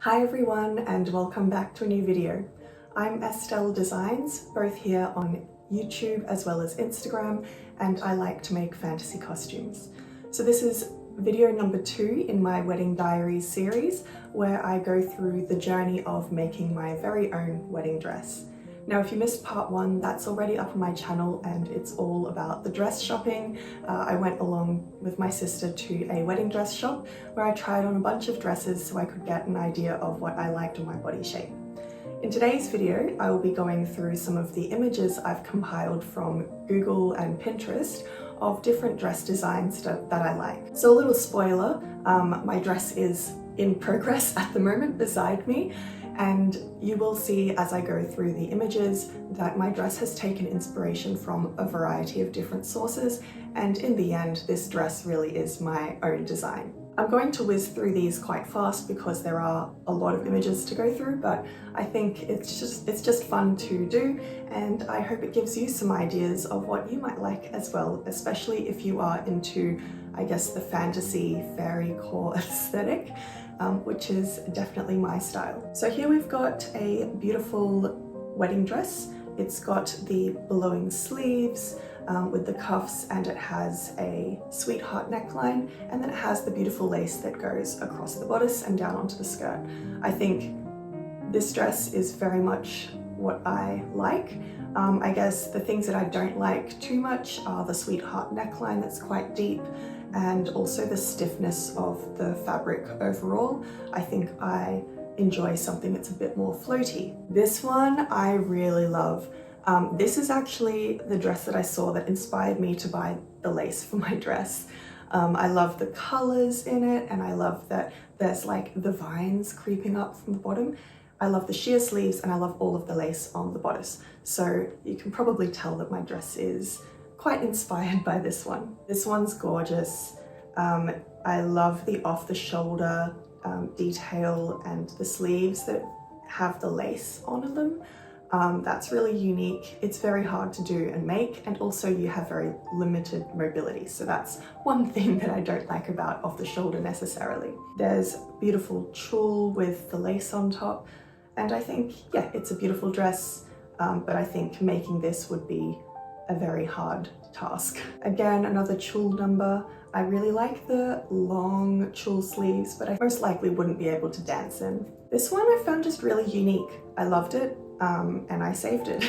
Hi everyone and welcome back to a new video. I'm Estelle Designs, both here on YouTube as well as Instagram, and I like to make fantasy costumes. So this is video number 2 in my Wedding Diaries series, where I go through the journey of making my very own wedding dress. Now, if you missed part 1, that's already up on my channel and it's all about the dress shopping. I went along with my sister to a wedding dress shop where I tried on a bunch of dresses so I could get an idea of what I liked on my body shape. In today's video, I will be going through some of the images I've compiled from Google and Pinterest of different dress designs that I like. So a little spoiler, my dress is in progress at the moment beside me, and you will see as I go through the images that my dress has taken inspiration from a variety of different sources, and in the end this dress really is my own design. I'm going to whiz through these quite fast because there are a lot of images to go through, but I think it's just fun to do, and I hope it gives you some ideas of what you might like as well, especially if you are into, I guess, the fantasy fairy core aesthetic, which is definitely my style. So here we've got a beautiful wedding dress. It's got the billowing sleeves with the cuffs, and it has a sweetheart neckline, and then it has the beautiful lace that goes across the bodice and down onto the skirt. I think this dress is very much what I like. I guess the things that I don't like too much are the sweetheart neckline that's quite deep, and also the stiffness of the fabric overall. I think I enjoy something that's a bit more floaty. This one I really love. This is actually the dress that I saw that inspired me to buy the lace for my dress. I love the colors in it, and I love that there's like the vines creeping up from the bottom. I love the sheer sleeves, and I love all of the lace on the bodice. So you can probably tell that my dress is quite inspired by this one. This one's gorgeous. I love the off-the-shoulder detail and the sleeves that have the lace on them. That's really unique. It's very hard to do and make, and also you have very limited mobility. So that's one thing that I don't like about off the shoulder necessarily. There's beautiful tulle with the lace on top, and I think, yeah, it's a beautiful dress, but I think making this would be a very hard task. Again, another tulle number. I really like the long tulle sleeves, but I most likely wouldn't be able to dance in. This one I found just really unique. I loved it. And I saved it.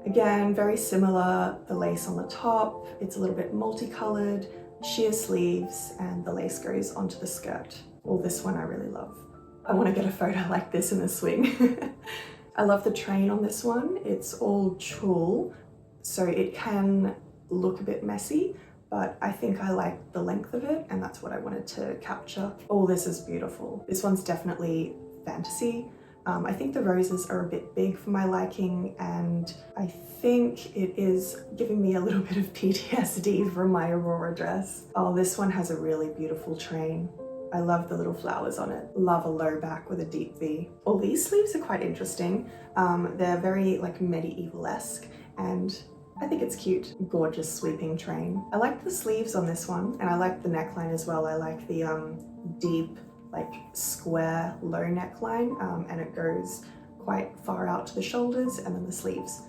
Again, very similar, the lace on the top, it's a little bit multicolored, sheer sleeves, and the lace goes onto the skirt. Well, this one I really love. I want to get a photo like this in the swing. I love the train on this one. It's all tulle, so it can look a bit messy, but I think I like the length of it, and that's what I wanted to capture. Oh, this is beautiful. This one's definitely fantasy. I think the roses are a bit big for my liking, and I think it is giving me a little bit of PTSD from my Aurora dress. Oh, this one has a really beautiful train. I love the little flowers on it. Love a low back with a deep V. All these sleeves are quite interesting. They're very like medieval-esque, and I think it's cute. Gorgeous sweeping train. I like the sleeves on this one, and I like the neckline as well. I like the deep, like square low neckline, and it goes quite far out to the shoulders, and then the sleeves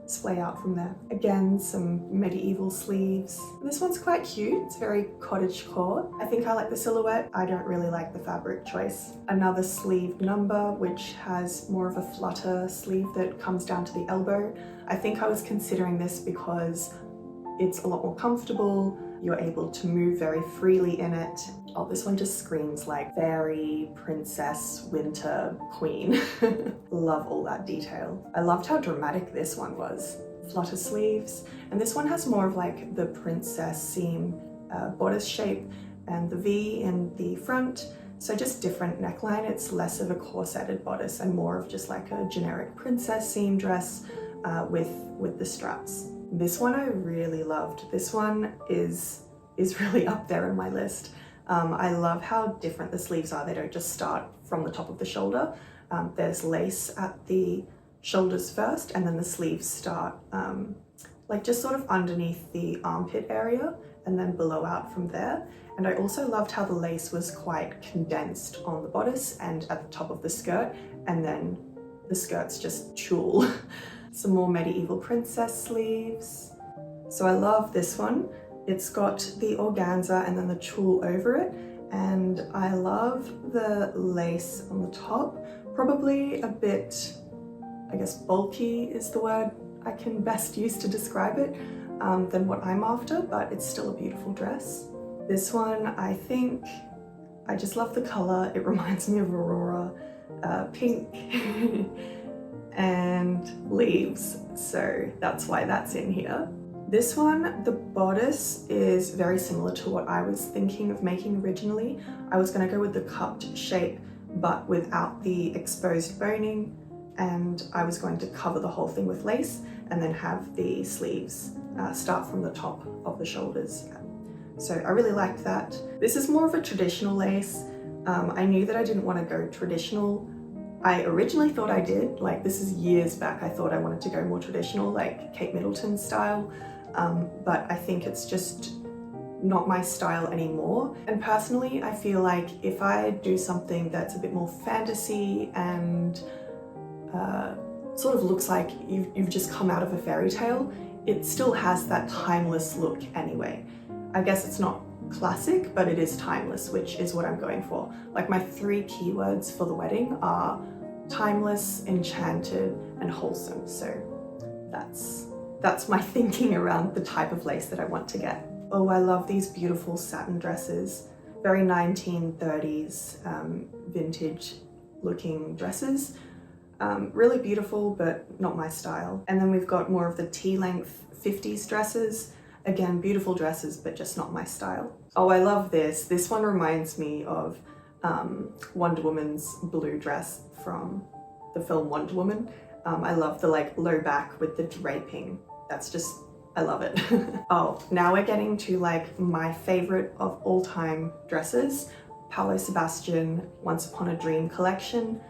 splay out from there. Again, some medieval sleeves. This one's quite cute. It's very cottagecore. I think I like the silhouette. I don't really like the fabric choice. Another sleeve number, which has more of a flutter sleeve that comes down to the elbow. I think I was considering this because it's a lot more comfortable. You're able to move very freely in it. Oh, this one just screams like fairy, princess, winter, queen. Love all that detail. I loved how dramatic this one was. Flutter sleeves. And this one has more of like the princess seam bodice shape and the V in the front. So just different neckline. It's less of a corseted bodice and more of just like a generic princess seam dress with the straps. This one I really loved. This one is really up there in my list. I love how different the sleeves are. They don't just start from the top of the shoulder. There's lace at the shoulders first, and then the sleeves start like just sort of underneath the armpit area, and then billow out from there. And I also loved how the lace was quite condensed on the bodice and at the top of the skirt, and then the skirt's just tulle. Some more medieval princess sleeves. So I love this one. It's got the organza and then the tulle over it, and I love the lace on the top. Probably a bit, I guess bulky is the word I can best use to describe it, than what I'm after, but it's still a beautiful dress. This one, I think, I just love the color. It reminds me of Aurora, pink and leaves, so that's why that's in here. This one, the bodice is very similar to what I was thinking of making originally. I was going to go with the cupped shape, but without the exposed boning, and I was going to cover the whole thing with lace and then have the sleeves start from the top of the shoulders. So I really liked that. This is more of a traditional lace. I knew that I didn't want to go traditional. I originally thought I did, like this is years back, I thought I wanted to go more traditional, like Kate Middleton style, but I think it's just not my style anymore. And personally, I feel like if I do something that's a bit more fantasy and sort of looks like you've just come out of a fairy tale, it still has that timeless look anyway. I guess it's not classic, but it is timeless, which is what I'm going for. Like my 3 keywords for the wedding are timeless, enchanted, and wholesome. So that's my thinking around the type of lace that I want to get. Oh, I love these beautiful satin dresses. Very 1930s vintage looking dresses. Really beautiful, but not my style. And then we've got more of the T-length 50s dresses. Again, beautiful dresses, but just not my style. Oh, I love this. This one reminds me of Wonder Woman's blue dress from the film Wonder Woman. I love the like low back with the draping. That's just, I love it. Oh, now we're getting to like my favorite of all time dresses. Paolo Sebastian, Once Upon a Dream collection.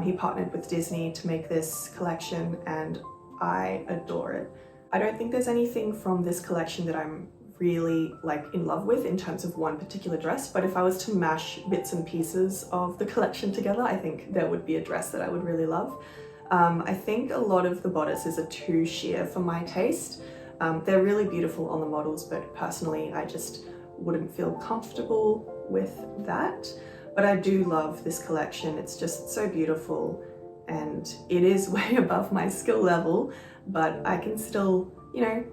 He partnered with Disney to make this collection and I adore it. I don't think there's anything from this collection that I'm really like in love with in terms of one particular dress, but if I was to mash bits and pieces of the collection together, I think there would be a dress that I would really love. I think a lot of the bodices are too sheer for my taste. They're really beautiful on the models, but personally I just wouldn't feel comfortable with that. But I do love this collection. It's just so beautiful and it is way above my skill level, but I can still, you know,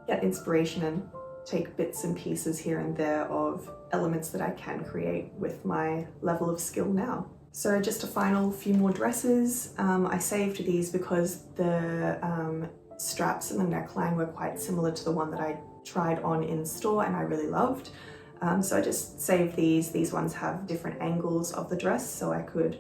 get inspiration and take bits and pieces here and there of elements that I can create with my level of skill now. So just a final few more dresses. I saved these because the straps and the neckline were quite similar to the one that I tried on in store and I really loved. So I just saved these. These ones have different angles of the dress so I could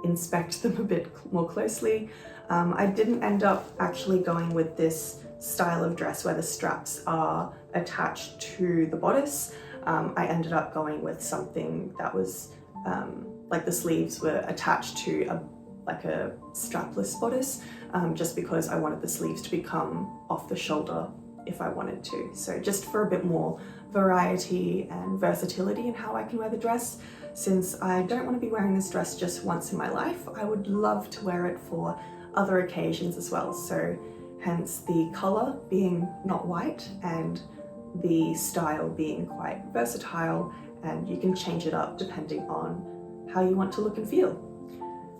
inspect them a bit more closely. I didn't end up actually going with this style of dress where the straps are attached to the bodice. I ended up going with something that was like the sleeves were attached to a strapless bodice, just because I wanted the sleeves to become off the shoulder if I wanted to. So just for a bit more variety and versatility in how I can wear the dress. Since I don't want to be wearing this dress just once in my life, I would love to wear it for other occasions as well. So hence the color being not white and the style being quite versatile, and you can change it up depending on how you want to look and feel.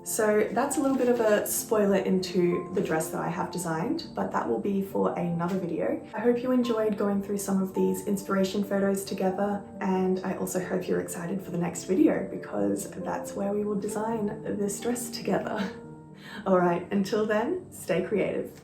So that's a little bit of a spoiler into the dress that I have designed, but that will be for another video. I hope you enjoyed going through some of these inspiration photos together, and I also hope you're excited for the next video because that's where we will design this dress together. All right, until then, stay creative.